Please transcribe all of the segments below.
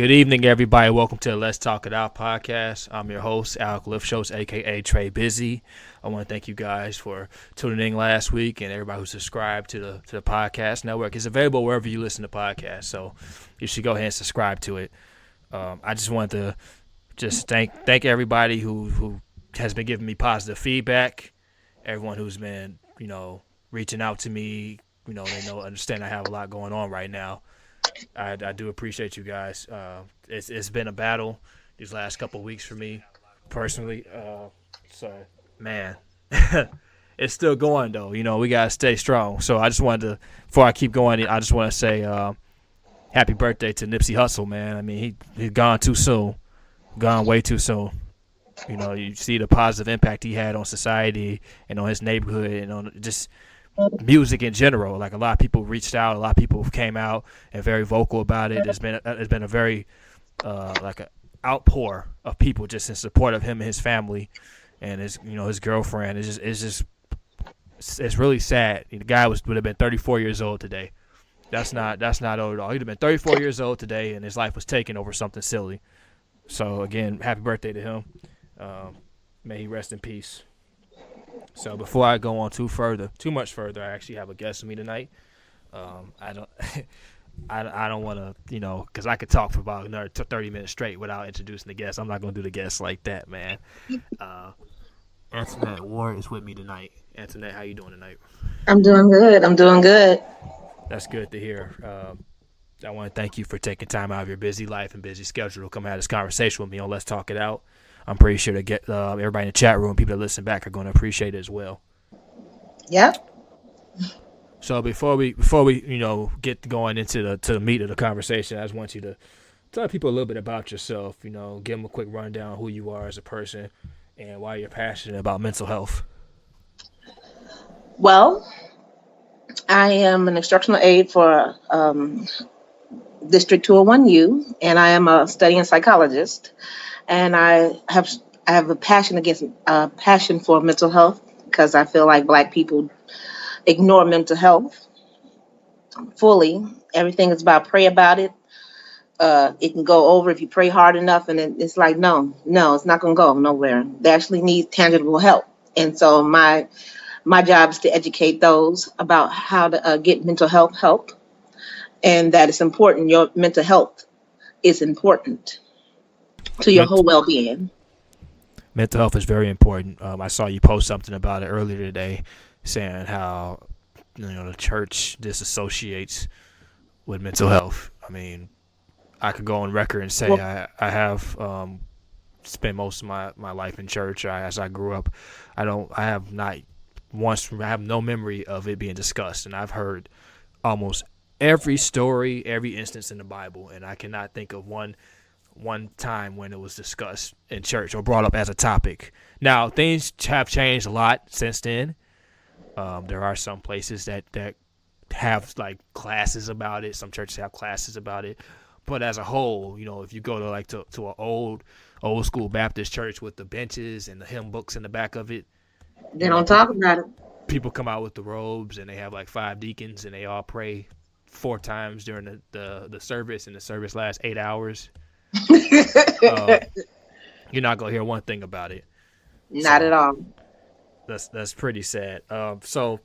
Good evening, everybody. Welcome to the Let's Talk It Out podcast. I'm your host, Alec, a.k.a. Trey Busy. I want to thank you guys for tuning in last week and everybody who subscribed to the podcast network. It's available wherever you listen to podcasts, so you should go ahead and subscribe to it. I just wanted to thank everybody who has been giving me positive feedback, everyone who's been, reaching out to me. They understand I have a lot going on right now. I do appreciate you guys. It's been a battle these last couple of weeks for me personally. So, man, it's still going, though. We got to stay strong. So I just wanted to, before I keep going, I just want to say happy birthday to Nipsey Hussle, man. I mean, he's gone too soon, gone way too soon. You see the positive impact he had on society and on his neighborhood and on just music in general. Like, a lot of people reached out, a lot of people came out and very vocal about it. It's been a very like an outpour of people just in support of him and his family and his girlfriend. It's really sad. The guy would have been 34 years old today. That's not old at all. He'd have been 34 years old today, and his life was taken over something silly. So again, happy birthday to him. May he rest in peace. So before I go on too much further, I actually have a guest with me tonight. I don't want to, because I could talk for about another 30 minutes straight without introducing the guest. I'm not going to do the guest like that, man. Antoinette Ward is with me tonight. Antoinette, how you doing tonight? I'm doing good. That's good to hear. I want to thank you for taking time out of your busy life and busy schedule to come have this conversation with me on Let's Talk It Out. I'm pretty sure to get everybody in the chat room, people that listen back, are going to appreciate it as well. Yeah. So before we get going into the meat of the conversation, I just want you to tell people a little bit about yourself. Give them a quick rundown of who you are as a person and why you're passionate about mental health. Well, I am an instructional aide for District 201U, and I am a studying psychologist. And I have a passion for mental health because I feel like Black people ignore mental health fully. Everything is about pray about it. It can go over if you pray hard enough, and it's like, no, it's not going to go nowhere. They actually need tangible help. And so my job is to educate those about how to get mental health help, and that it's important. Your mental health is important to your whole well-being. Mental health is very important. I saw you post something about it earlier today, saying how the church disassociates with mental health. I mean, I could go on record and say I have spent most of my life in church. As I grew up, I have no memory of it being discussed, and I've heard almost every story, every instance in the Bible, and I cannot think of one time when it was discussed in church or brought up as a topic. Now, things have changed a lot since then. There are some places that have like classes about it. Some churches have classes about it. But as a whole, if you go to an old school Baptist church with the benches and the hymn books in the back of it, they don't talk about it. People come out with the robes and they have like 5 deacons and they all pray 4 times during the service, and the service lasts 8 hours. You're not gonna hear one thing about it. Not at all. That's pretty sad. So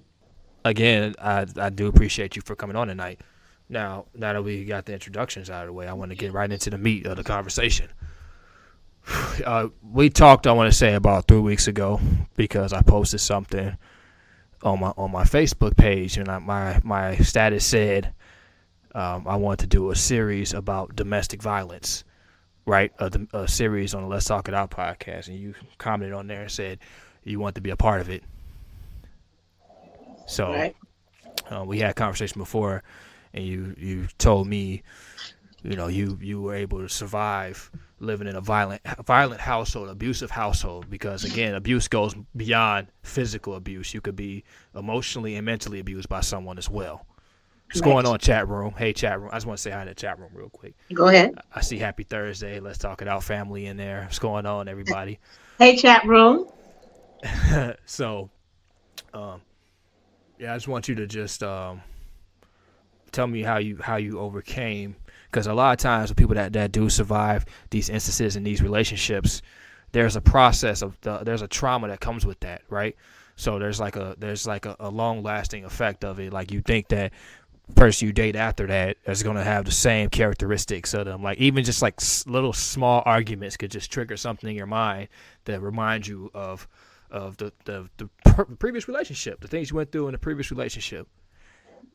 again, I do appreciate you for coming on tonight. Now that we got the introductions out of the way, I want to get right into the meat of the conversation. We talked, I want to say, about 3 weeks ago, because I posted something on my Facebook page, and my status said I wanted to do a series about domestic violence. Right, a series on the Let's Talk It Out podcast, and you commented on there and said you want to be a part of it. So right. We had a conversation before, and you told me, you were able to survive living in a violent household, abusive household, because again, abuse goes beyond physical abuse. You could be emotionally and mentally abused by someone as well. What's going on, chat room? Hey, chat room. I just want to say hi to the chat room real quick. Go ahead. I see Happy Thursday. Let's Talk It Out family in there. What's going on, everybody? Hey, chat room. So, I just want you to just tell me how you overcame, Because a lot of times with people that do survive these instances in these relationships, there's a process of there's a trauma that comes with that, right? So there's like a long lasting effect of it. Like you think that person you date after that is going to have the same characteristics of them. Like even just like little small arguments could just trigger something in your mind that reminds you of the previous relationship, the things you went through in the previous relationship.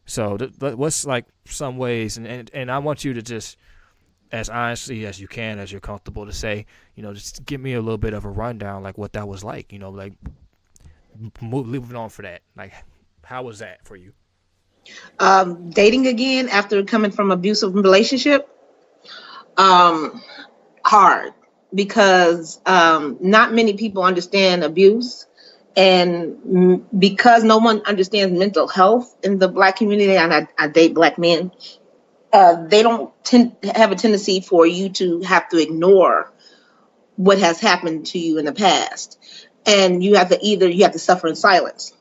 So what's like some ways, and I want you to just, as honestly as you can, as you're comfortable to say, just give me a little bit of a rundown, like what that was like, like moving on for that. Like, how was that for you? Dating again after coming from abusive relationship, hard because not many people understand abuse. And because no one understands mental health in the Black community, and I date Black men, they don't have a tendency for you to have to ignore what has happened to you in the past. And you have to suffer in silence.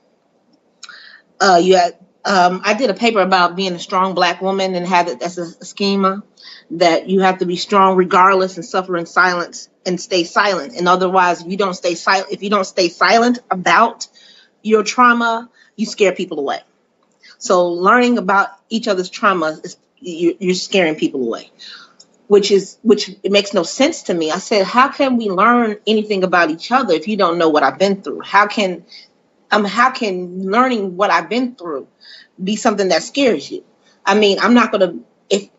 I did a paper about being a strong Black woman and had it as a schema that you have to be strong regardless and suffer in silence and stay silent. And otherwise, if you don't stay silent about your trauma, you scare people away. So learning about each other's trauma you're scaring people away, which it makes no sense to me. I said, how can we learn anything about each other if you don't know what I've been through? How can learning what I've been through be something that scares you? I mean, I'm not going to,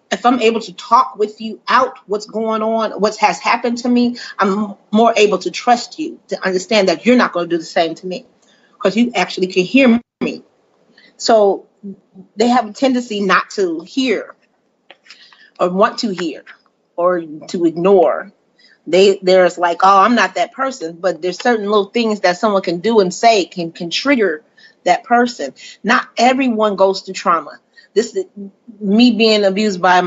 if I'm able to talk with you out what's going on, what has happened to me, I'm more able to trust you, to understand that you're not going to do the same to me because you actually can hear me. So they have a tendency not to hear or want to hear or to ignore. There's like, oh, I'm not that person, but there's certain little things that someone can do and say can trigger that person. Not everyone goes through trauma. Me being abused by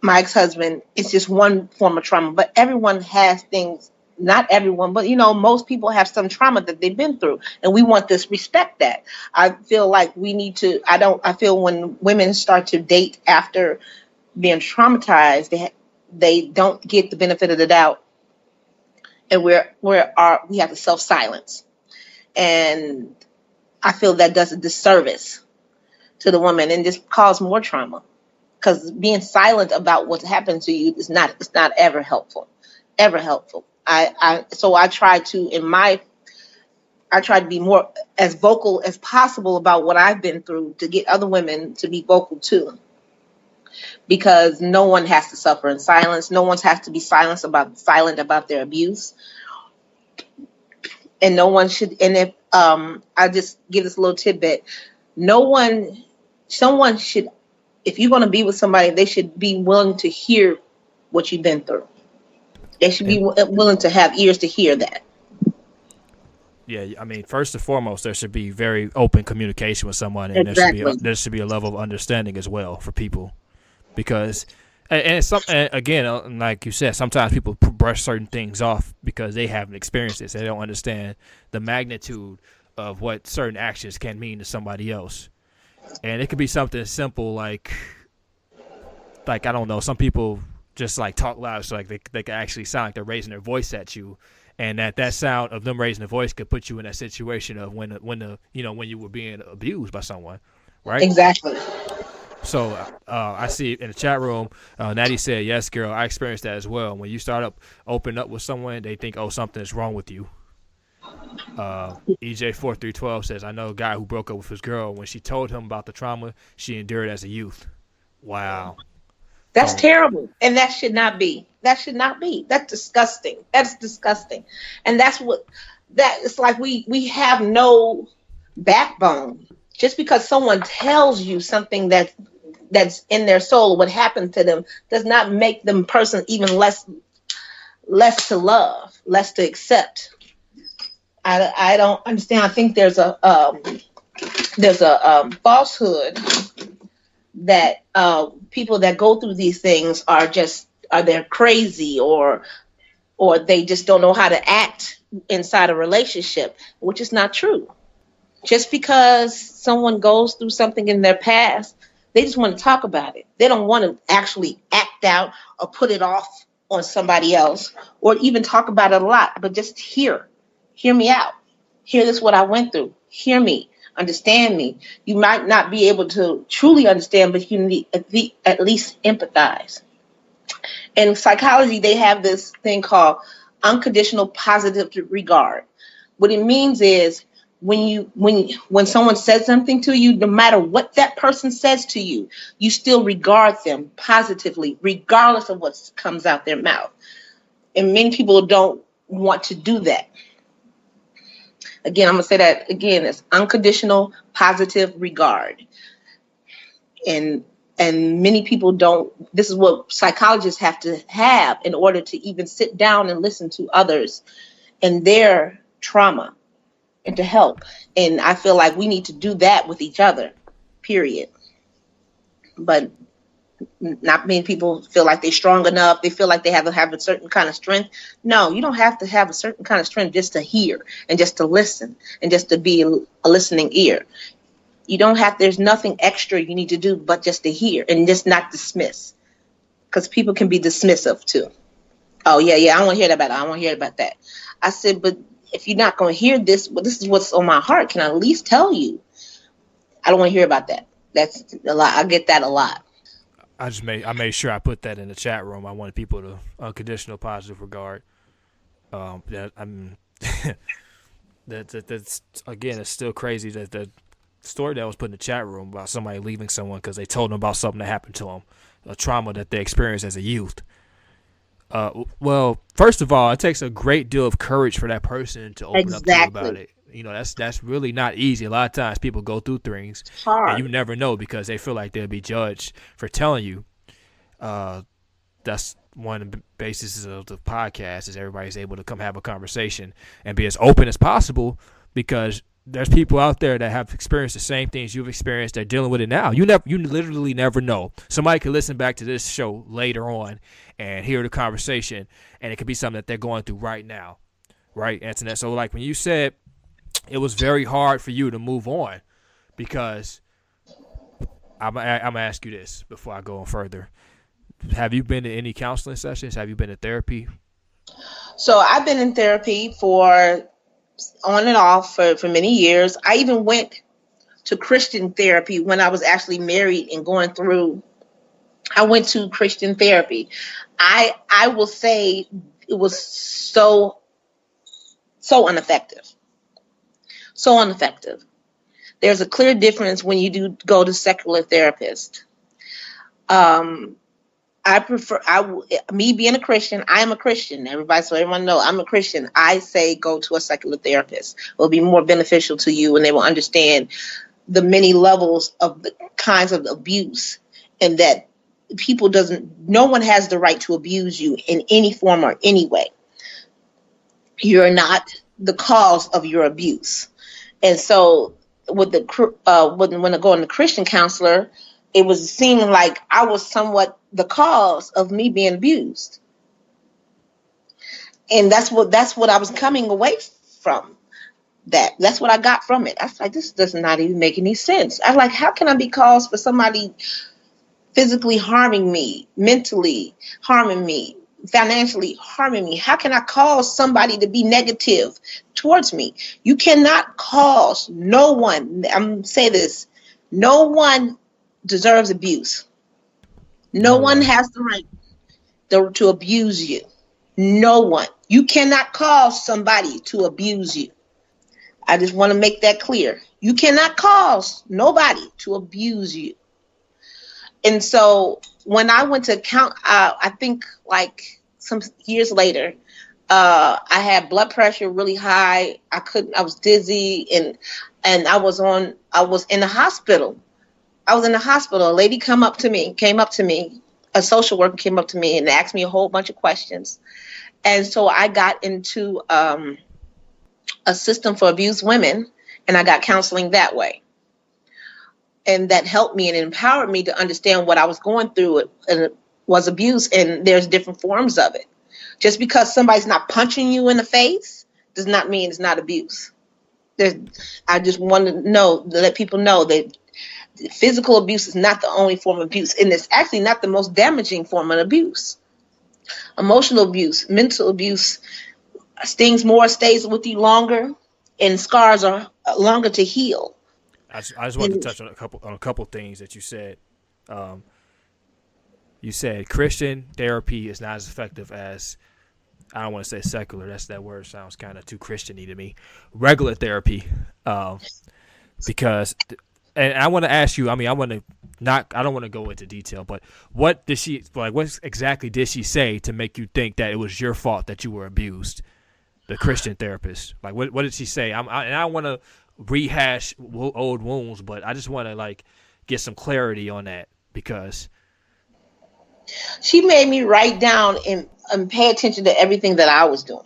my ex-husband is just one form of trauma, but everyone has things. Not everyone, but most people have some trauma that they've been through, and we want to respect that. I feel like we need to. I feel when women start to date after being traumatized, they don't get the benefit of the doubt, and we have to self-silence, and I feel that does a disservice to the woman and just cause more trauma, because being silent about what's happened to you it's not ever helpful. So I try to be more as vocal as possible about what I've been through to get other women to be vocal too, because no one has to suffer in silence. No one has to be silent about their abuse, and no one should. And if I just give this little tidbit, someone should, if you're going to be with somebody, they should be willing to hear what you've been through. They should be willing to have ears to hear that. Yeah, I mean, first and foremost, there should be very open communication with someone, and exactly. there should be a level of understanding as well for people, because, and again, like you said, sometimes people brush certain things off because they haven't experienced this. They don't understand the magnitude of what certain actions can mean to somebody else, and it could be something simple like I don't know, some people just like talk loud, so like they can actually sound like they're raising their voice at you, and that sound of them raising their voice could put you in that situation of when you were being abused by someone, right? Exactly. So I see in the chat room, Natty said, yes, girl, I experienced that as well. When you start open up with someone, they think, oh, something is wrong with you. EJ4312 says, I know a guy who broke up with his girl. When she told him about the trauma she endured as a youth. Wow. That's terrible. And that should not be. That's disgusting. That's disgusting. And it's like we have no backbone. Just because someone tells you something that's in their soul, what happened to them, does not make them person even less to love, less to accept. I don't understand. I think there's a falsehood that people that go through these things are they're crazy or they just don't know how to act inside a relationship, which is not true. Just because someone goes through something in their past They just want to talk about it. They don't want to actually act out or put it off on somebody else or even talk about it a lot, but just hear me out. Hear this, what I went through. Hear me, understand me. You might not be able to truly understand, but you need at least empathize. In psychology, they have this thing called unconditional positive regard. What it means is when someone says something to you, no matter what that person says to you, you still regard them positively, regardless of what comes out their mouth. And many people don't want to do that. Again, I'm going to say that again. It's unconditional positive regard. And many people don't. This is what psychologists have to have in order to even sit down and listen to others and their trauma and to help. And I feel like we need to do that with each other, period. But not many people feel like they're strong enough. They feel like they have to have a certain kind of strength. No, you don't have to have a certain kind of strength just to hear and just to listen and just to be a listening ear. You don't have, there's nothing extra you need to do but just to hear and just not dismiss. Because people can be dismissive too. Oh, yeah, I want to hear that about it. I want to hear about that. I said, but if you're not going to hear this, well, this is what's on my heart. Can I at least tell you? I don't want to hear about that. That's a lot. I get that a lot. I made sure I put that in the chat room. I wanted people to unconditional positive regard. That's again, it's still crazy that the story that was put in the chat room about somebody leaving someone because they told them about something that happened to them, a trauma that they experienced as a youth. Well, first of all, it takes a great deal of courage for that person to open up to you about it. You know, that's really not easy. A lot of times people go through things and you never know because they feel like they'll be judged for telling you. That's one of the bases of the podcast is everybody's able to come have a conversation and be as open as possible because there's people out there that have experienced the same things you've experienced. They're dealing with it now. You literally never know. Somebody could listen back to this show later on and hear the conversation, and it could be something that they're going through right now. Right, Antoinette? So, like when you said it was very hard for you to move on because I'm going to ask you this before I go on further. Have you been to any counseling sessions? Have you been to therapy? So I've been in therapy for on and off for many years. I even went to Christian therapy when I was actually married and going through. I went to Christian therapy. I will say it was so ineffective. So ineffective. There's a clear difference when you do go to secular therapist. I prefer, me being a Christian, I am a Christian. So everyone know I'm a Christian. I say go to a secular therapist. It will be more beneficial to you and they will understand the many levels of the kinds of abuse and that no one has the right to abuse you in any form or any way. You're not the cause of your abuse. And so when I go in the Christian counselor, it was seeming like I was somewhat the cause of me being abused. And that's what I was coming away from. That's what I got from it. I was like, this does not even make any sense. I was like, how can I be caused for somebody physically harming me, mentally harming me, financially harming me? How can I cause somebody to be negative towards me? You cannot cause no one. I'm going to say this. No one deserves abuse. No one has the right to abuse you. No one. You cannot cause somebody to abuse you. I just want to make that clear. You cannot cause nobody to abuse you. And so when I went to I think like some years later, I had blood pressure really high. I was dizzy and I was in the hospital. I was in the hospital. A lady came up to me, a social worker came up to me and asked me a whole bunch of questions. And so I got into a system for abused women and I got counseling that way. And that helped me and empowered me to understand what I was going through and it was abuse. And there's different forms of it. Just because somebody's not punching you in the face does not mean it's not abuse. I just want to let people know that Physical abuse is not the only form of abuse, and it's actually not the most damaging form of abuse. Emotional abuse, mental abuse stings more, stays with you longer, and scars are longer to heal. I just want to touch on a couple things that you said. You said Christian therapy is not as effective as, I don't want to say secular. That word sounds kind of too Christian-y to me. Regular therapy, because, and I want to ask you. I mean, I don't want to go into detail, but what exactly did she say to make you think that it was your fault that you were abused? The Christian therapist, like, what did she say? And I don't want to rehash old wounds, but I just want to get some clarity on that, because she made me write down and pay attention to everything that I was doing.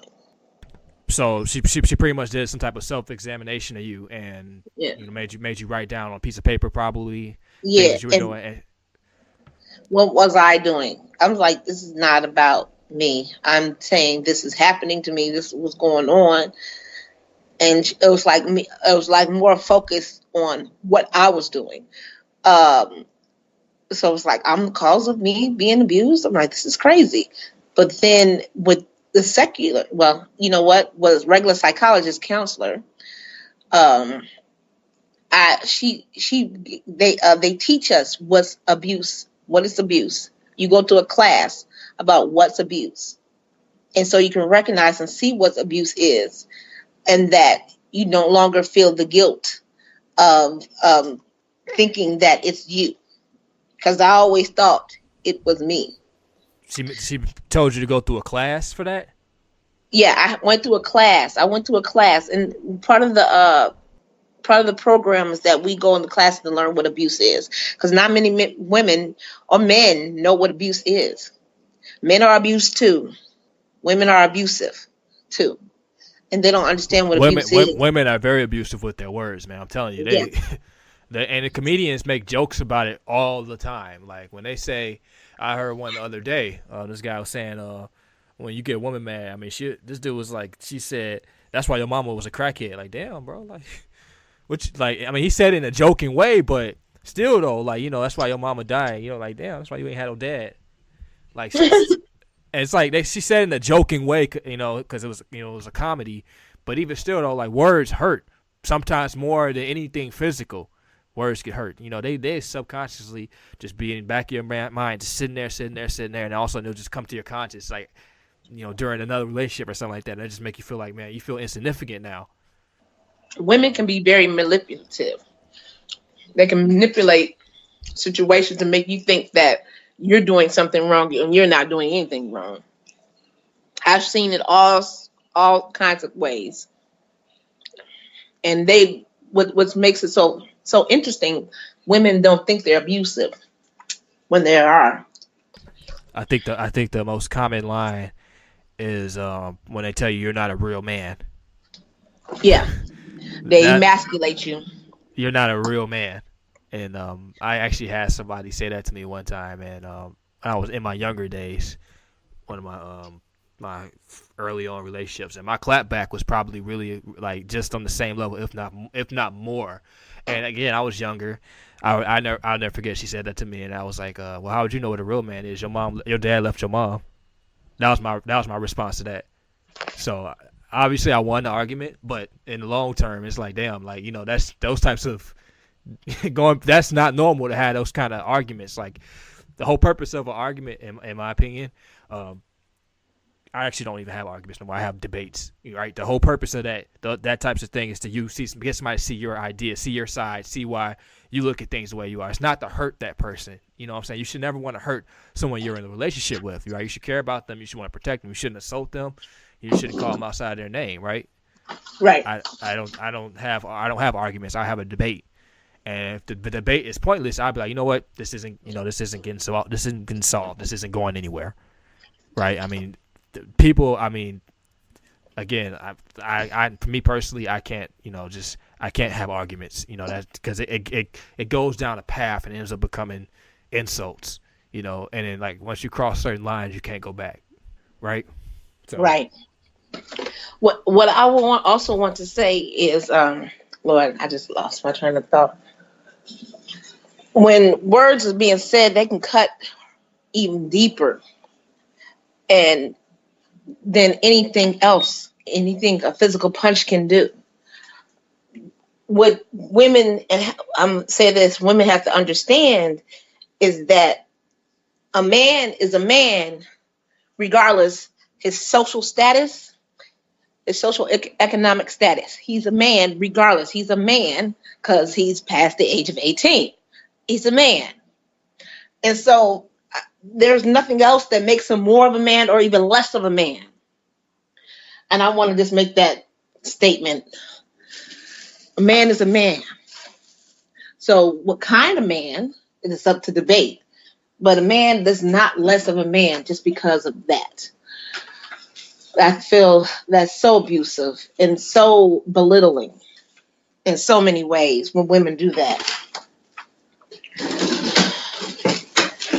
So she pretty much did some type of self-examination of you, and made you write down on a piece of paper, probably. Yeah. Things you were doing. What was I doing? I was like, this is not about me. I'm saying this is happening to me. This was going on, and it was like me. It was like more focused on what I was doing. So it's like, I'm the cause of me being abused. I'm like, this is crazy. But then with the secular, well, you know what, was regular psychologist counselor. They teach us what's abuse. What is abuse? You go to a class about what's abuse, and so you can recognize and see what abuse is, and that you no longer feel the guilt of thinking that it's you. Because I always thought it was me. She told you to go through a class for that? Yeah, I went through a class. And part of the program is that we go into class to learn what abuse is. Because not many women or men know what abuse is. Men are abused too. Women are abusive too. And they don't understand what abuse is. Women are very abusive with their words, man. I'm telling you. They... Yeah. And the comedians make jokes about it all the time. Like when they say, I heard one the other day, this guy was saying, when you get a woman mad, I mean, this dude was like, she said, that's why your mama was a crackhead. Like, damn, bro. Like, I mean, he said it in a joking way, but still though, that's why your mama died. Like, damn, that's why you ain't had no dad. Like, and it's like, she said it in a joking way, because it was a comedy. But even still though, like, words hurt sometimes more than anything physical. Words get hurt. They subconsciously just be in the back of your mind, just sitting there, and all of a sudden they'll just come to your conscious, like, during another relationship or something like that. And they just make you feel like, man, you feel insignificant now. Women can be very manipulative. They can manipulate situations to make you think that you're doing something wrong and you're not doing anything wrong. I've seen it all kinds of ways. And what makes it so interesting, women don't think they're abusive when they are. I think the most common line is when they tell you you're not a real man. Yeah, they emasculate you. You're not a real man, and I actually had somebody say that to me one time, and I was in my younger days, one of my early on relationships, and my clapback was probably really like just on the same level, if not more. And again, I was younger. I'll never forget. She said that to me, and I was like, "Well, how would you know what a real man is? Your dad left your mom." That was my response to that. So obviously, I won the argument, but in the long term, it's like, damn, like that's those types of that's not normal to have those kind of arguments. Like the whole purpose of an argument, in my opinion, I actually don't even have arguments no more. I have debates, right? The whole purpose of that types of thing is to get somebody to see your idea, see your side, see why you look at things the way you are. It's not to hurt that person. You know what I'm saying? You should never want to hurt someone you're in a relationship with, right? You should care about them. You should want to protect them. You shouldn't assault them. You shouldn't call them outside their name, right? Right. I don't have arguments. I have a debate. And if the debate is pointless, I'll be like, you know what? This isn't getting solved. This isn't going anywhere, right? I mean, people. I mean, again, I for me personally, I can't, I can't have arguments, that because it goes down a path and ends up becoming insults, and then like once you cross certain lines, you can't go back, right? So. Right. What I also want to say is, Lord, I just lost my train of thought. when words are being said, they can cut even deeper and than anything else, anything a physical punch can do. What women, and I'm saying this, women have to understand is that a man is a man regardless his social status, his social economic status. He's a man regardless. He's a man because he's past the age of 18. He's a man. And so there's nothing else that makes him more of a man or even less of a man. And I want to just make that statement. A man is a man. So what kind of man, it is up to debate. But a man is not less of a man just because of that. I feel that's so abusive and so belittling in so many ways when women do that.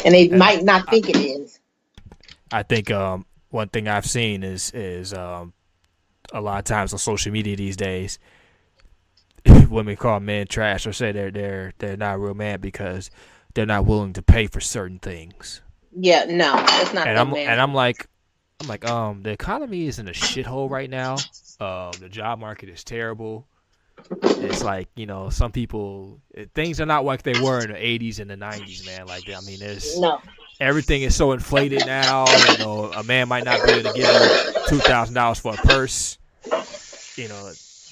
And they might not think it is. I think one thing I've seen is a lot of times on social media these days, women call men trash or say they're not a real man because they're not willing to pay for certain things. Yeah, no, it's not. And I'm like, the economy is in a shithole right now. The job market is terrible. It's like, some people, things are not like they were in the 80s and the 90s, man. Like, I mean, everything is so inflated now. A man might not be able to give you $2,000 for a purse.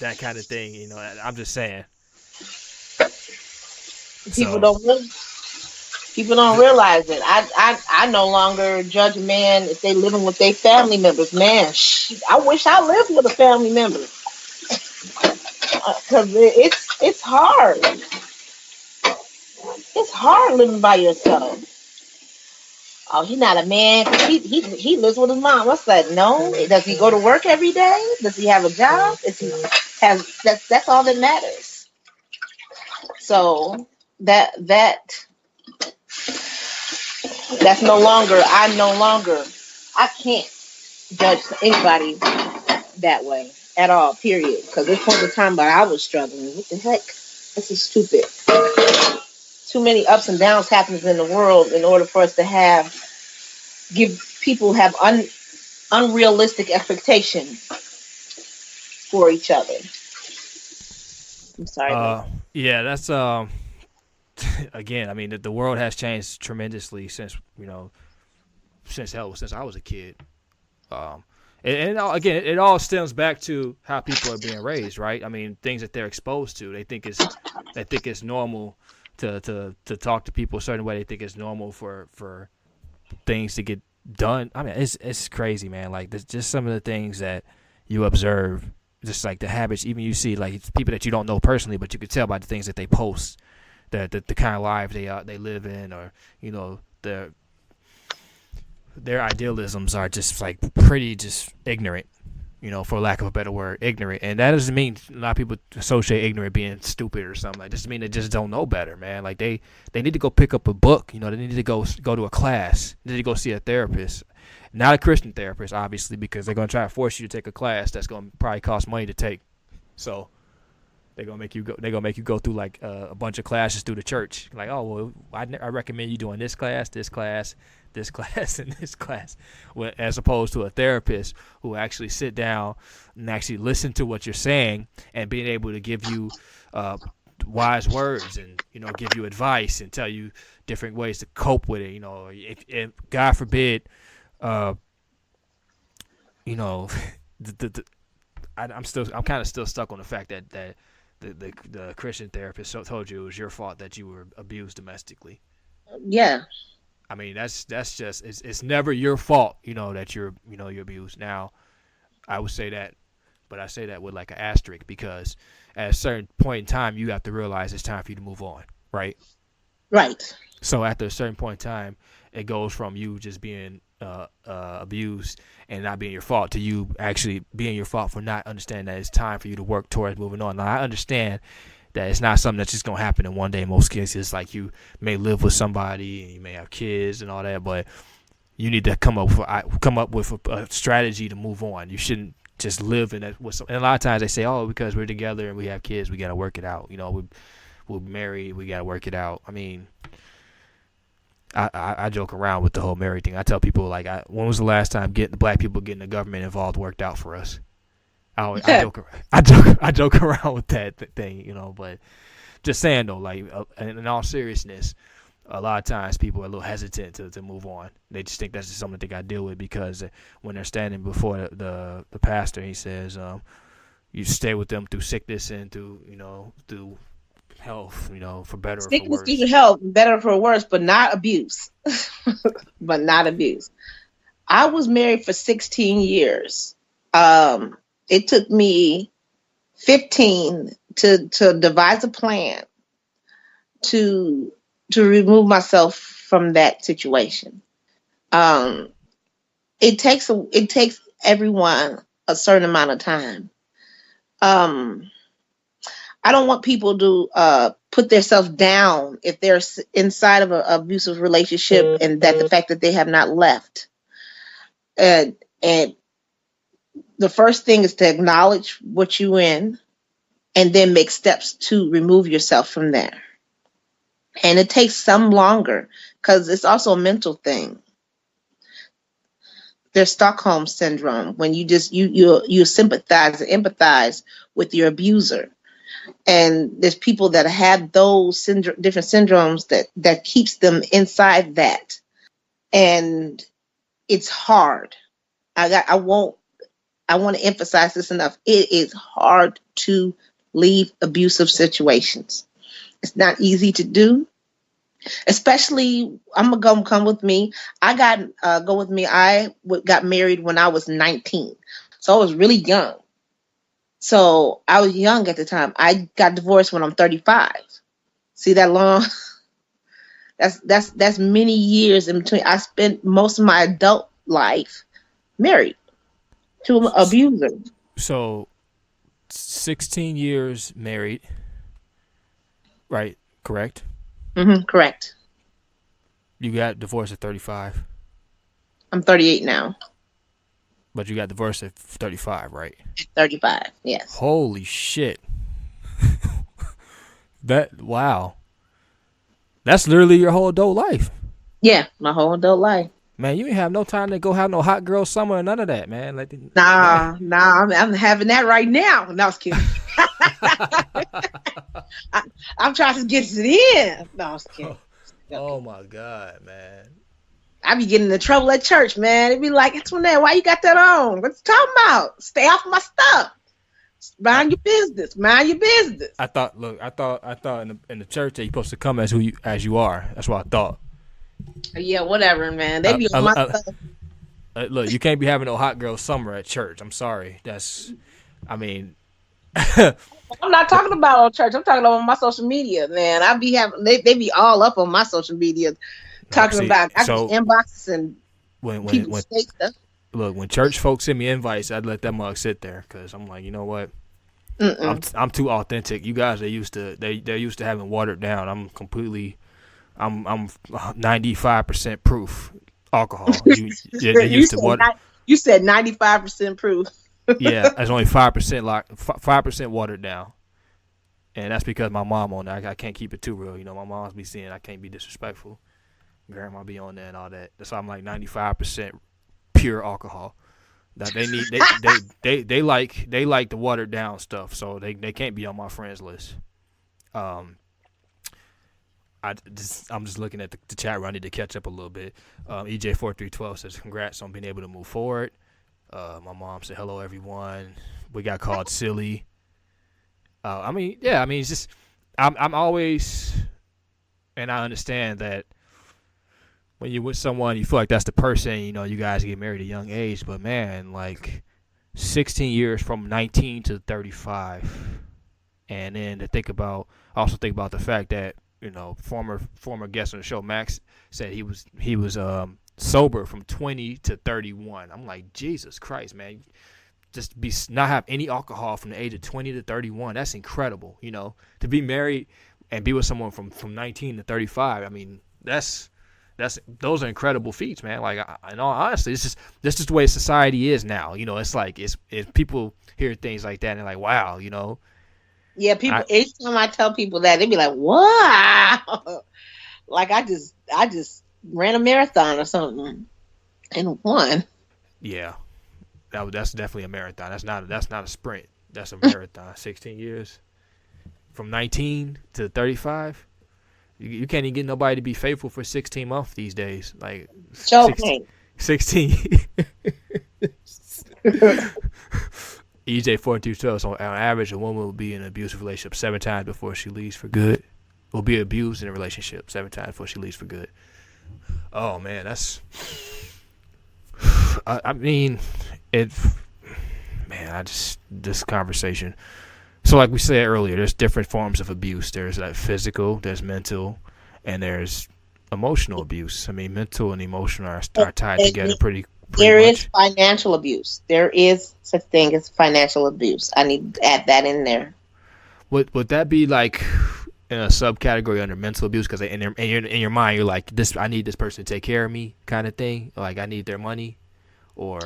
That kind of thing. I'm just saying. People don't realize it. I no longer judge a man if they living with their family members. Man, I wish I lived with a family member. Because it's hard. It's hard living by yourself. Oh, he's not a man. He lives with his mom. What's that? No. Does he go to work every day? Does he have a job? That's all that matters. So that's no longer. I can't judge anybody that way at all, period. Because there's point in time where I was struggling. What the heck? This is stupid. Too many ups and downs happens in the world in order for us to give people unrealistic expectations for each other. I'm sorry. Yeah, that's again. I mean, the world has changed tremendously since I was a kid. And again, it all stems back to how people are being raised, right? I mean, things that they're exposed to. They think it's normal to talk to people a certain way. They think it's normal for things to get done. I mean, it's crazy, man. Like, just some of the things that you observe, just like the habits. Even you see, like, it's people that you don't know personally, but you can tell by the things that they post, the kind of life they live in, or their idealisms are just like pretty just ignorant, for lack of a better word, ignorant. And that doesn't mean a lot of people associate ignorant being stupid or something. Like, it doesn't mean they just don't know better, man. Like, they need to go pick up a book. They need to go to a class. They need to go see a therapist, not a Christian therapist, obviously, because they're gonna try to force you to take a class that's gonna probably cost money to take. So they're gonna make you go through like a bunch of classes through the church. Like, oh well, I recommend you doing this class, and this class, as opposed to a therapist who actually sit down and actually listen to what you're saying and being able to give you wise words and give you advice and tell you different ways to cope with it. If God forbid, I'm kind of still stuck on the fact that the Christian therapist told you it was your fault that you were abused domestically. Yeah. I mean, that's just it's never your fault, that you're abused. Now, I would say that, but I say that with like an asterisk, because at a certain point in time, you have to realize it's time for you to move on, right? Right. So after a certain point in time, it goes from you just being abused and not being your fault to you actually being your fault for not understanding that it's time for you to work towards moving on. Now, I understand that it's not something that's just going to happen in one day. In most cases, like, you may live with somebody and you may have kids and all that, but you need to come up with a strategy to move on. You shouldn't just live in that. And a lot of times they say, oh, because we're together and we have kids, we got to work it out. we're married. We gotta work it out. I mean, I joke around with the whole married thing. I tell people like, when was the last time getting black people getting the government involved worked out for us? I joke around with that thing, you know. But just saying though, like in all seriousness, a lot of times people are a little hesitant to move on. They just think that's just something they got to deal with, because when they're standing before the pastor, he says, you stay with them through sickness and through health, for better or for Sickness worse. due to health, better for worse, but not abuse. But not abuse. I was married for 16 years. It took me 15 to devise a plan to remove myself from that situation. It takes everyone a certain amount of time. I don't want people to put themselves down if they're inside of an abusive relationship, and that the fact that they have not left. And the first thing is to acknowledge what you're in, and then make steps to remove yourself from there. And it takes some longer, because it's also a mental thing. There's Stockholm syndrome, when you sympathize and empathize with your abuser. And there's people that have those different syndromes that keeps them inside that. And it's hard. I want to emphasize this enough. It is hard to leave abusive situations. It's not easy to do. Especially, I'm gonna come with me. I got married when I was 19, so I was really young. So I was young at the time. I got divorced when I'm 35. See that long? That's many years in between. I spent most of my adult life married to an abuser. So, 16 years married, right? Correct? Mm-hmm, correct. You got divorced at 35. I'm 38 now. But you got divorced at 35, right? 35, yes. Holy shit. Wow. That's literally your whole adult life. Yeah, my whole adult life. Man, you ain't have no time to go have no hot girl summer or none of that, man. Nah, I'm having that right now. No, I was kidding. I'm trying to get it in. No, I was kidding. Oh my God, man. I be getting into trouble at church, man. It'd be like, Antoinette, why you got that on? What you talking about? Stay off my stuff. Mind your business. Mind your business. I thought in the church that you're supposed to come as you are. That's what I thought. Yeah, whatever, man. They be on my stuff. Look, you can't be having no hot girl summer at church. I'm sorry. I'm not talking about on church. I'm talking about on my social media, man. I be having they be all up on my social media talking about inboxes and people say stuff. Look, when church folks send me invites, I'd let that mug sit there, because I'm like, you know what? I'm too authentic. You guys are used to they're used to having watered down. I'm 95% proof alcohol. You said 95% proof. Yeah, that's only 5% watered down, and that's because my mom on there. I can't keep it too real. My mom's be saying I can't be disrespectful. Grandma be on there and all that. That's why I'm like 95% pure alcohol. That they like the watered down stuff, so they can't be on my friends list. I'm just looking at the chat room. I need to catch up a little bit. EJ4312 says congrats on being able to move forward. My mom said hello everyone. We got called silly. It's just I'm always, and I understand that when you're with someone, you feel like that's the person, you guys get married at a young age, but man, like 16 years from 19 to 35. And then also think about the fact that, former guest on the show, Max, said he was sober from 20 to 31. I'm like, Jesus Christ, man. Just not have any alcohol from the age of 20 to 31. That's incredible, to be married and be with someone from 19 to 35. I mean, those are incredible feats, man. Like, in all honesty, this is the way society is now. It's like it's people hear things like that and they're like, wow, Yeah, people. Each time I tell people that, they be like, "Wow!" Like I just ran a marathon or something and won. Yeah, that's definitely a marathon. That's not a sprint. That's a marathon. 16 years from 19 to 35. You can't even get nobody to be faithful for 16 months these days. Like Joking. 16. EJ 4212. So on average, a woman will be in an abusive relationship 7 times before she leaves for good. Will be abused in a relationship 7 times before she leaves for good. Oh man, that's. I mean, it. Man, this conversation. So like we said earlier, there's different forms of abuse. There's like physical, there's mental, and there's emotional abuse. I mean, mental and emotional are tied together pretty There much. is financial abuse. There is such thing as financial abuse. I need to add that in there. Would that be like in a subcategory under mental abuse? Because in your mind, you're like, this. I need this person to take care of me, kind of thing. Like I need their money, or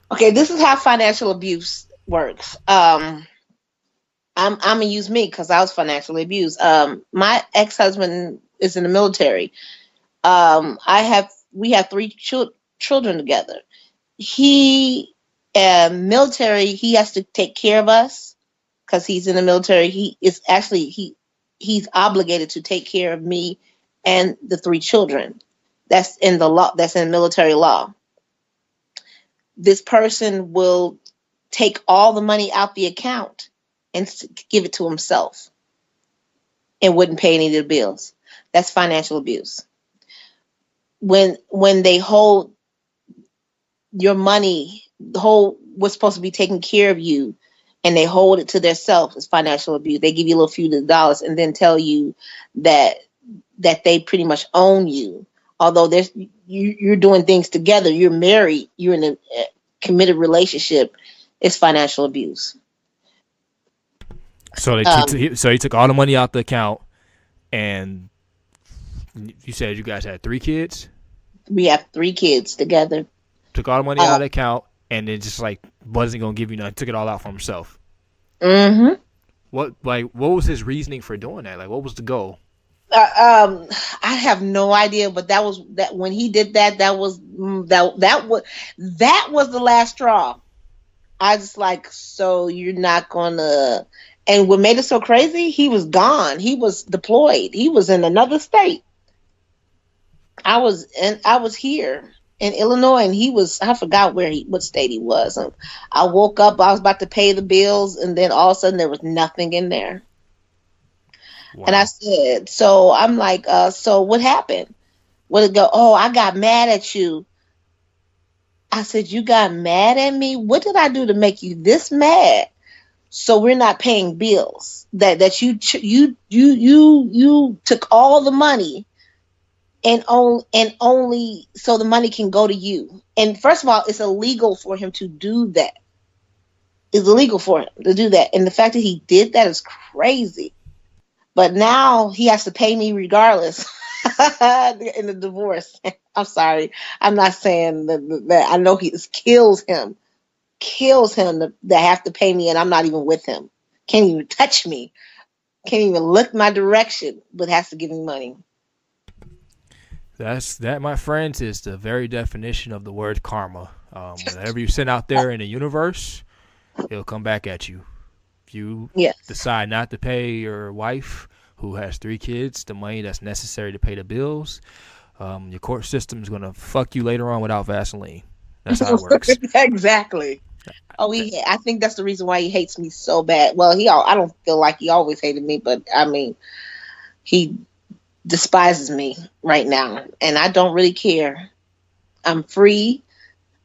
Okay, this is how financial abuse works. I'm gonna use me because I was financially abused. My ex-husband is in the military. We have three children together. He military. He has to take care of us because he's in the military. He's obligated to take care of me and the 3 children. That's in the law. That's in military law. This person will take all the money out the account and give it to himself and wouldn't pay any of the bills. That's financial abuse. When they hold your money, what's supposed to be taking care of you, and they hold it to themselves, is financial abuse. They give you a little few dollars and then tell you that they pretty much own you. Although you're doing things together, you're married, you're in a committed relationship, it's financial abuse. so he took all the money out the account, and you said you guys had 3 kids. We have 3 kids together. Took all the money out of the account, and then just like wasn't gonna give you nothing. Took it all out for himself. Mm-hmm. What was his reasoning for doing that? Like, what was the goal? I have no idea, but that when he did that, that was the last straw. I just like, so you're not gonna. And what made it so crazy, he was gone. He was deployed. He was in another state. I was here in Illinois, and I forgot what state he was. I woke up, I was about to pay the bills, and then all of a sudden there was nothing in there. Wow. And I said, so I'm like, so what happened? What did it go? Oh, I got mad at you. I said, you got mad at me? What did I do to make you this mad? So we're not paying bills. That you took all the money and only so the money can go to you. And first of all, it's illegal for him to do that. It's illegal for him to do that. And the fact that he did that is crazy. But now he has to pay me regardless in the divorce. I'm sorry. I'm not saying that I know it kills him to have to pay me, and I'm not even with him. Can't even touch me. Can't even look my direction, but has to give me money. That, my friends, is the very definition of the word karma. Whatever you send out there in the universe, it'll come back at you. If you decide not to pay your wife, who has 3 kids, the money that's necessary to pay the bills, your court system is going to fuck you later on without Vaseline. That's how it works. Exactly. Oh, I think that's the reason why he hates me so bad. Well, I don't feel like he always hated me, but I mean, he despises me right now, and I don't really care. I'm free,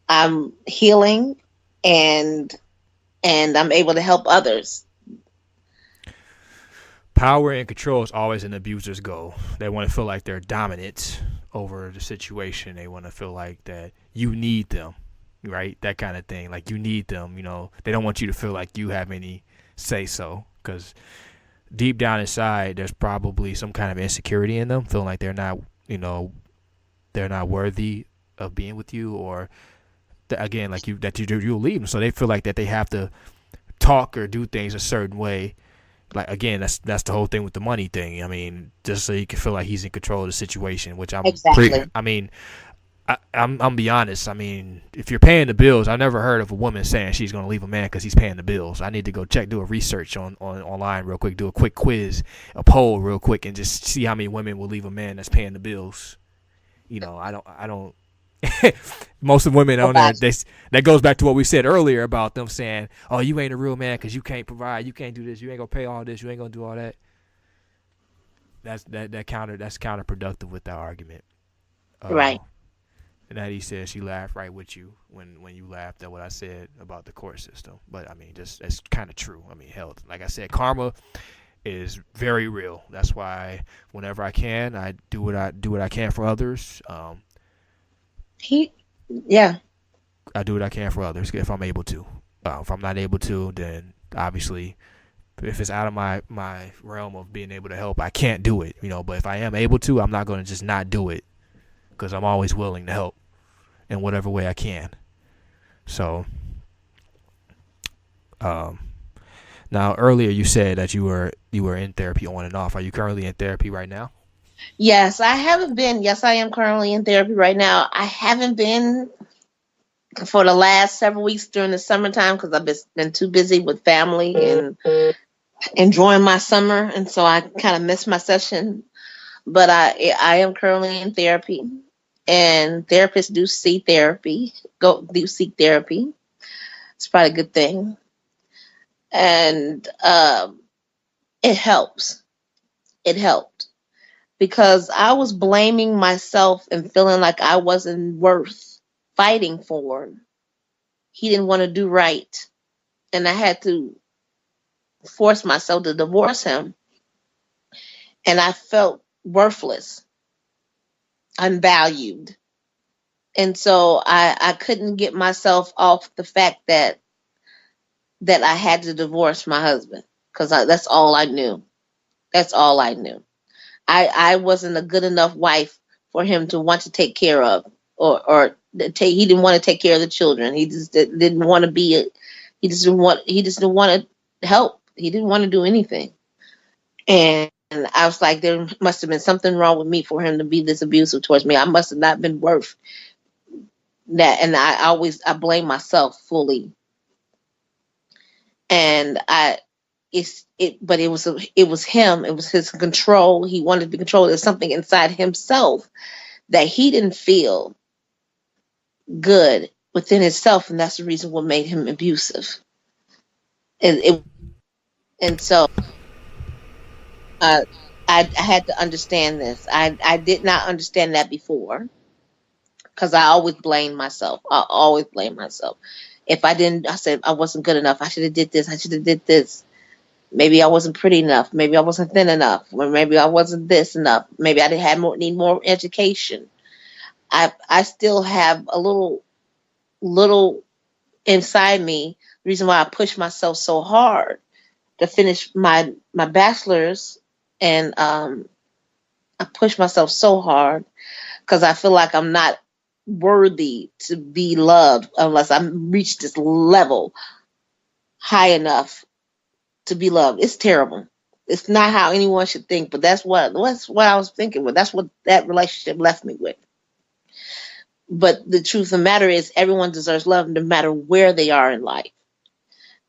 I'm healing, and I'm able to help others. Power and control is always an abuser's goal. They want to feel like they're dominant over the situation. They want to feel like that you need them, right? That kind of thing. Like you need them, They don't want you to feel like you have any say-so, because deep down inside, there's probably some kind of insecurity in them, feeling like they're not worthy of being with you, or again, like you'll leave them. So they feel like that they have to talk or do things a certain way like again, that's the whole thing with the money thing. I mean, just so he can feel like he's in control of the situation, which Exactly. I mean, I'm be honest. I mean, if you're paying the bills, I never heard of a woman saying she's going to leave a man because he's paying the bills. I need to go do a research on online real quick, do a quick quiz, a poll real quick, and just see how many women will leave a man that's paying the bills. I don't. Most of the women on there, that goes back to what we said earlier about them saying, "Oh, you ain't a real man because you can't provide, you can't do this, you ain't gonna pay all this, you ain't gonna do all that." That's counterproductive with that argument. Right. And that he said she laughed right with you when you laughed at what I said about the court system. But I mean, just it's kind of true. I mean, hell, like I said, karma is very real. That's why whenever I can, I do what I can for others. Yeah. I do what I can for others if I'm able to. If I'm not able to, then obviously, if it's out of my realm of being able to help, I can't do it. But if I am able to, I'm not going to just not do it because I'm always willing to help in whatever way I can. So, now earlier you said that you were in therapy on and off. Are you currently in therapy right now? Yes, I haven't been. Yes, I am currently in therapy right now. I haven't been for the last several weeks during the summertime because I've been too busy with family and enjoying my summer, and so I kind of missed my session. But I am currently in therapy, and therapists do seek therapy. It's probably a good thing, and it helps. It helped because I was blaming myself and feeling like I wasn't worth fighting for. He didn't want to do right, and I had to force myself to divorce him, and I felt worthless, unvalued. And so I couldn't get myself off the fact that I had to divorce my husband because that's all I knew. That's all I knew. I wasn't a good enough wife for him to want to take care of, or he didn't want to take care of the children. He just didn't want to be. He just didn't want to help. He didn't want to do anything. And I was like, there must have been something wrong with me for him to be this abusive towards me. I must have not been worth that. And I blame myself fully. And but it was him. It was his control. He wanted to be controlled. There's something inside himself that he didn't feel good within himself, and that's the reason what made him abusive. And so I had to understand this. I did not understand that before because I always blamed myself. I always blamed myself. If I didn't, I said I wasn't good enough. I should have did this. I should have did this. Maybe I wasn't pretty enough. Maybe I wasn't thin enough. Or maybe I wasn't this enough. Maybe I need more education. I still have a little inside me. The reason why I pushed myself so hard to finish my bachelor's, and I pushed myself so hard because I feel like I'm not worthy to be loved unless I reach this level high enough to be loved. It's terrible. It's not how anyone should think, but that's what I was thinking with. That's what that relationship left me with. But the truth of the matter is everyone deserves love no matter where they are in life,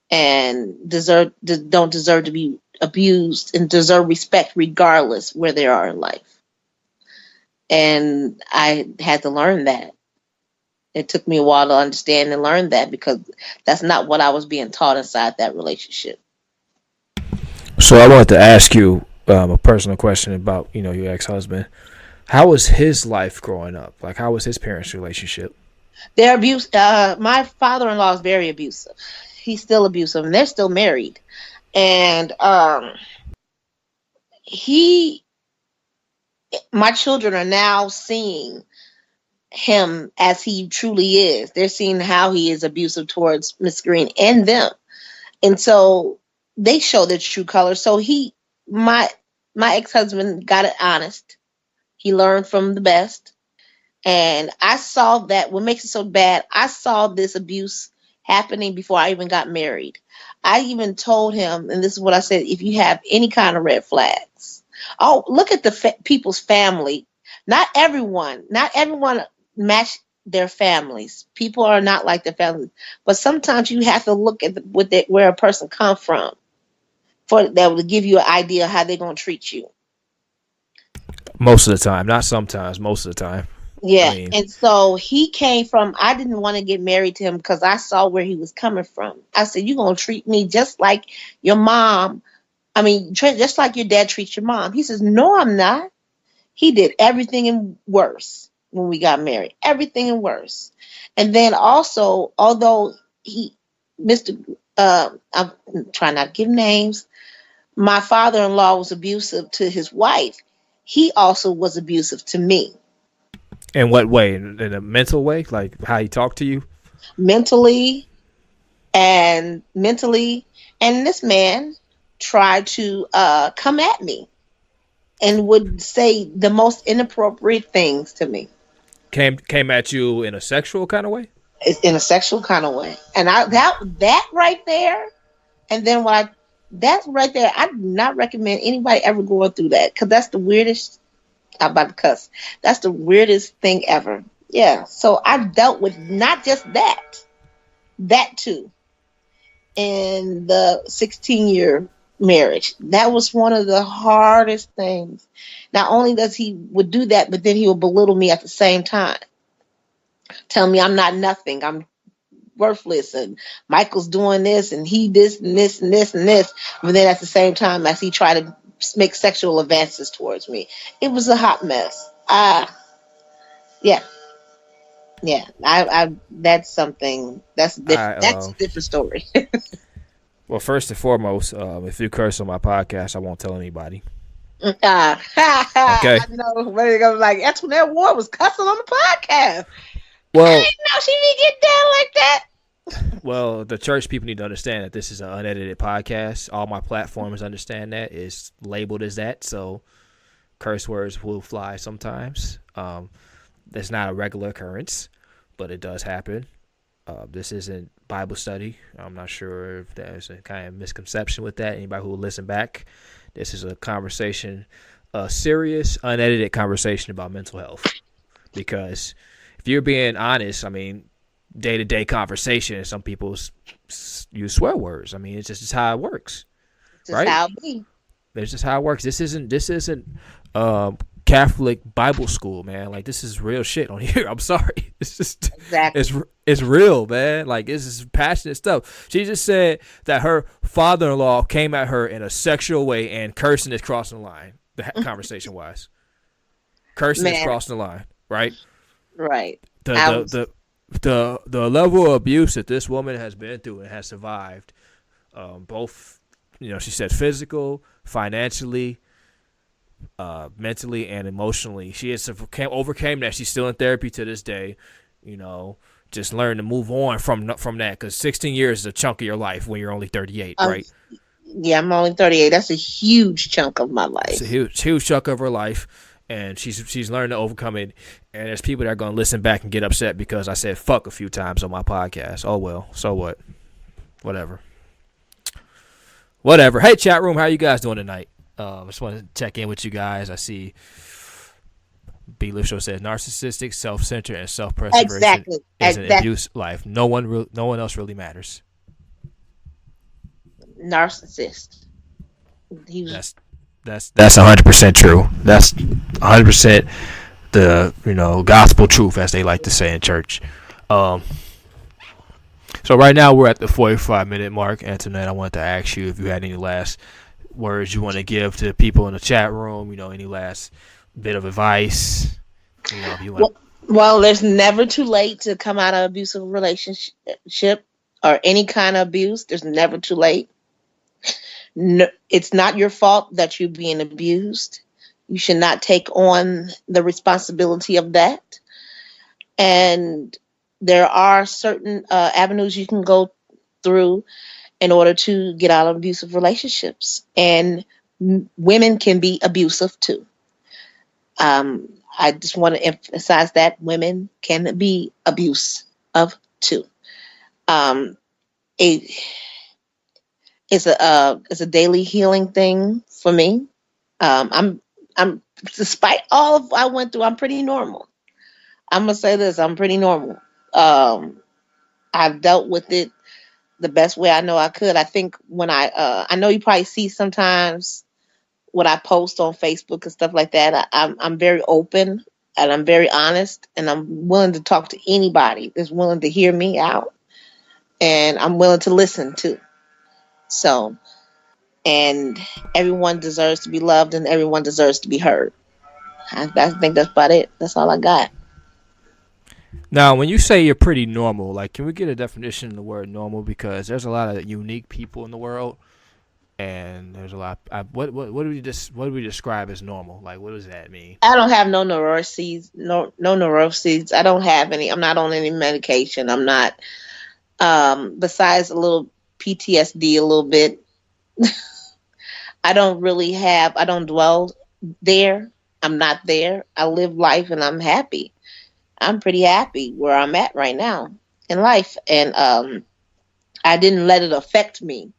and don't deserve to be abused, and deserve respect regardless where they are in life. And I had to learn that. It took me a while to understand and learn that because that's not what I was being taught inside that relationship. So I wanted to ask you a personal question about your ex-husband. How was his life growing up? Like, how was his parents' relationship? Their abuse. My father-in-law is very abusive. He's still abusive, and they're still married. And my children are now seeing him as he truly is. They're seeing how he is abusive towards Miss Green and them, and so they show their true colors. So my ex-husband got it honest. He learned from the best. And I saw that what makes it so bad, I saw this abuse happening before I even got married. I even told him, and this is what I said: if you have any kind of red flags, oh, look at the people's family. Not everyone match their families. People are not like their families, but sometimes you have to look at where a person come from for that will give you an idea of how they're gonna treat you. Most of the time, not sometimes. Most of the time. I Yeah, mean, and so he came from. I didn't want to get married to him because I saw where he was coming from. I said, "You're gonna treat me just like your mom. I mean, just like your dad treats your mom." He says, "No, I'm not." He did everything and worse when we got married. Everything and worse. And then also, although he, Mister, I'm trying not to give names. My father-in-law was abusive to his wife. He also was abusive to me. in what way? In a mental way, like how he talked to you. mentally mentally, and this man tried to come at me and would say the most inappropriate things to me Came at you in a sexual kind of way. in a sexual kind of way. And I that right there, and then what I that right there, I do not recommend anybody ever going through that, because that's the weirdest. I'm about to cuss. That's the weirdest thing ever. Yeah, so I dealt with not just that too, in the 16-year marriage. That was one of the hardest things. Not only does he would do that, but then he would belittle me at the same time, tell me I'm not nothing, I'm worthless, and Michael's doing this, and he this and this and this and this. But then at the same time, as he tried to make sexual advances towards me, it was a hot mess. Yeah, yeah. I that's something that's I different. That's a different story. Well, first and foremost, if you curse on my podcast, I won't tell anybody. Okay. I know where they go. Like Antoinette Ward was cussing on the podcast. I Well, didn't know she be getting down like that. well, the church people need to understand that this is an unedited podcast. All my platforms understand that it's labeled as that, so curse words will fly sometimes. That's not a regular occurrence, but it does happen. This isn't Bible study. I'm not sure if there's a kind of misconception with that. Anybody who will listen back, this is a conversation, a serious, unedited conversation about mental health. Because if you're being honest, I mean, day-to-day conversation, some people use swear words. I mean, it's just how it works, Just right? how it be. That's just how it works. This isn't Catholic Bible school, man. Like, this is real shit on here. I'm sorry. It's just Exactly. it's real, man. Like, this is passionate stuff. She just said that her father-in-law came at her in a sexual way, and cursing is crossing the line. The conversation wise, cursing is Man, crossing the line, right? right. The I the was the the level of abuse that this woman has been through and has survived, both, she said physical, financially, mentally, and emotionally. She has overcame that. She's still in therapy to this day. Just learn to move on from that, because 16 years is a chunk of your life when you're only 38, um, right? yeah, I'm only 38. That's a huge chunk of my It's a life. huge chunk of her life, and she's learned to overcome it. And there's people that are going to listen back and get upset because I said fuck a few times on my podcast. Oh well, so what? Whatever. Hey, chat room, how you guys doing tonight? I just want to check in with you guys. I see B. Live Show says narcissistic, self-centered, and self-preservation Exactly. is an Exactly. abuse life. No one else really matters. Narcissist. He was. That's 100% true. That's 100% the gospel truth, as they like to say in church. So right now we're at the 45-minute mark. Antoinette, I wanted to ask you if you had any last words you want to give to people in the chat room. Any last bit of advice. If you want. Well, there's never too late to come out of abusive relationship or any kind of abuse. There's never too late. No, it's not your fault that you're being abused. You should not take on the responsibility of that. And there are certain avenues you can go through in order to get out of abusive relationships. And women can be abusive too. I just want to emphasize that women can be abusive too. Um, it it's a daily healing thing for me. I'm despite all of I went through, I'm pretty normal. I'm gonna say this, I'm pretty normal. Um, I've dealt with it the best way I know I could. I think when I know you probably see sometimes what I post on Facebook and stuff like that. I'm very open and I'm very honest and I'm willing to talk to anybody that's willing to hear me out and I'm willing to listen too. So, and everyone deserves to be loved and everyone deserves to be heard. I think that's about it. That's all I got. Now, when you say you're pretty normal, like, can we get a definition of the word normal? Because there's a lot of unique people in the world, and there's a lot. What do we describe as normal? Like, what does that mean? I don't have no neuroses, no neuroses. I don't have any. I'm not on any medication. I'm not. Besides a little PTSD, a little bit. I don't really have. I don't dwell there. I'm not there. I live life and I'm happy. I'm pretty happy where I'm at right now in life, and I didn't let it affect me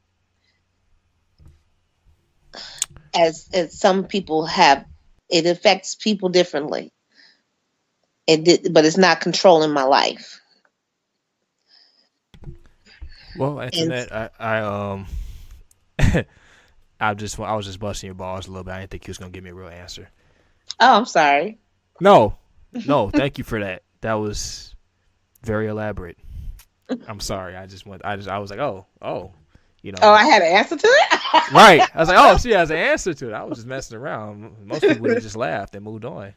as some people have. It affects people differently. It did, but it's not controlling my life. Well, And Antoinette, I was just busting your balls a little bit. I didn't think you was gonna give me a real answer. oh, I'm sorry. No, no, thank you for that. That was very elaborate. I'm sorry. I was like, oh, you Oh, know, I had an answer to right. it. I was like, oh, she has an answer to it. I was just messing around. Most people would have just laughed and moved on.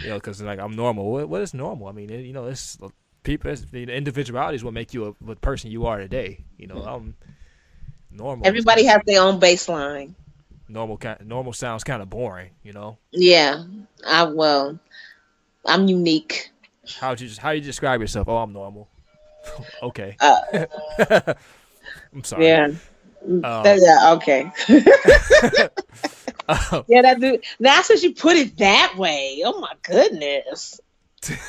Because like I'm normal. What is normal? I mean, it's people. The individuality is what make you the person you are today. I'm normal. Is Everybody just has their own baseline. normal. Normal sounds kind of boring. Yeah, I'm unique. How you describe yourself? Oh, I'm normal. Okay. Uh, I'm sorry. yeah, Um, yeah, okay. uh, Yeah, that dude. Now since you put it that way, oh my goodness.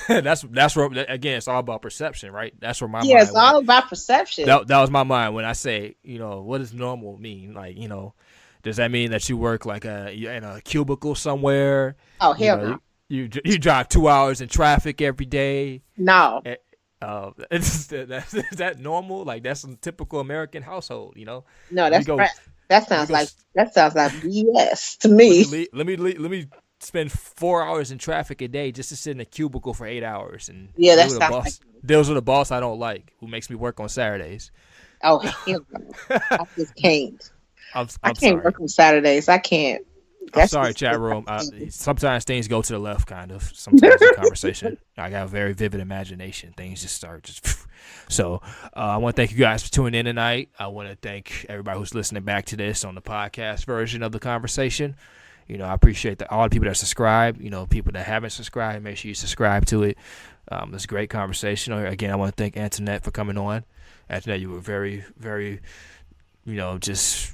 that's where again it's all about perception, right? That's where my Yeah, it's mind went. all about perception. That was my mind when I say, what does normal mean? Like, does that mean that you work like you're in a cubicle somewhere? Oh You hell know, no, you drive 2 hours in traffic every day. no, Eh, is that normal? Like that's a typical American household. no. Let me That's go. right. That Let me sounds go. like BS to me. Let me spend 4 hours in traffic a day just to sit in a cubicle for 8 hours and Yeah, deal that with a sounds like. boss. Deals with a boss I don't like who makes me work on Saturdays. Oh hell no, I just can't. I I'm can't sorry. work on Saturdays. I can't. I'm That's sorry, just. chat room. Sometimes things go to the left, kind of. Sometimes in conversation, I got a very vivid imagination. Things just start just. So I want to thank you guys for tuning in tonight. I want to thank everybody who's listening back to this on the podcast version of the conversation. I appreciate all the people that subscribe. People that haven't subscribed, make sure you subscribe to it. It's a great conversation. Again, I want to thank Antoinette for coming on. Antoinette, you were very, very, just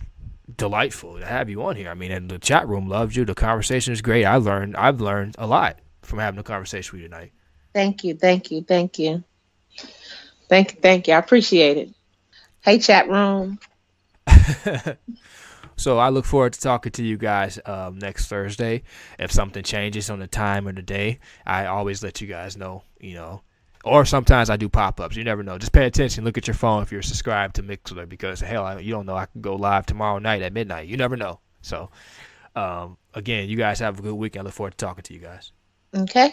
delightful to have you on here. I mean, and the chat room loves you. The conversation is great. I've learned a lot from having a conversation with you tonight. Thank you, thank you, thank you, thank you, thank you. I appreciate it. Hey, chat room. So I look forward to talking to you guys next Thursday. If something changes on the time or the day, I always let you guys know. Or sometimes I do pop-ups. You never know. Just pay attention. Look at your phone if you're subscribed to Mixler because, hell, you don't know. I can go live tomorrow night at midnight. You never know. So, again, you guys have a good week. I look forward to talking to you guys. Okay.